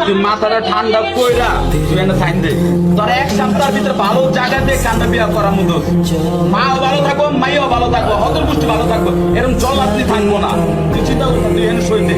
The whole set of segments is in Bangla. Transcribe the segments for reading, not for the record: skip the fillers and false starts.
তুই মাথাটা ঠান্ডা কইরা তুই একটা সাইন দে তোর এক সপ্তাহের ভিতরে ভালো জায়গা দিয়ে কান্দা বিয়া করার মতো মাও ভালো থাকবো মাইও ভালো থাকবো হতর পুষ্টি ভালো থাকবো এরকম জল আপনি থাকবো না তুই চিন্তা করবো তুই এনে সই দে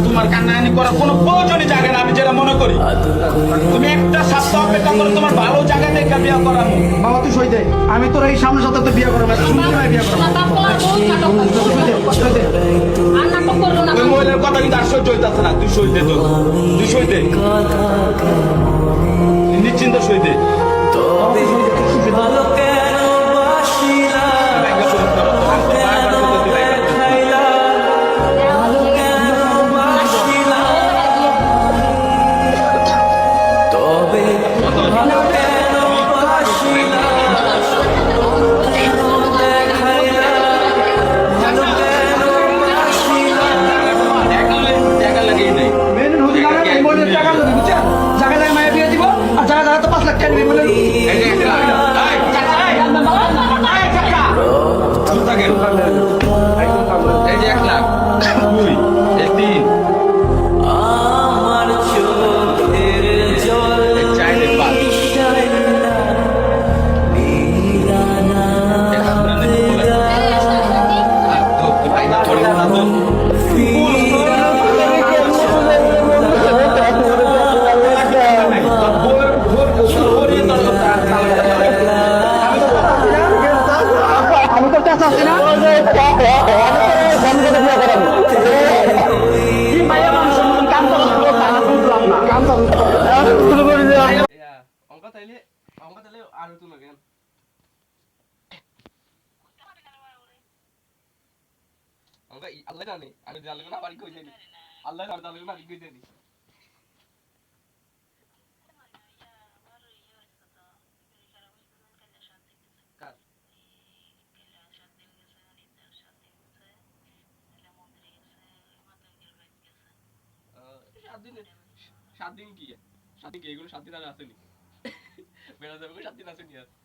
তোমার কান্নাকানি করার কোনো প্রয়োজনই জায়গা না আমি যেটা মনে করি তুমি একটা সপ্তাহ অপেক্ষা করো তোমার ভালো জায়গা দেখে বিয়ে করাবো বাবা তুই সই দে আমি তোর এই সামনে সপ্তাহে বিয়ে করবো বিয়ে করবো ওই মহিলার কথা কিন্তু আর সহ্য হইতেছে না তুই সই দে তো তুই সই দে নিশ্চিন্ত সই দে আল্লাহ জানে আমি জানলে না বাড়ি কই যাই আল্লাহ জানে জানলে না কই যাই কার 7 দিন কি 7 দিন কি এগুলো 7 দিন আর আসেনি বেড়া যাবে 7 দিন আসেনি আর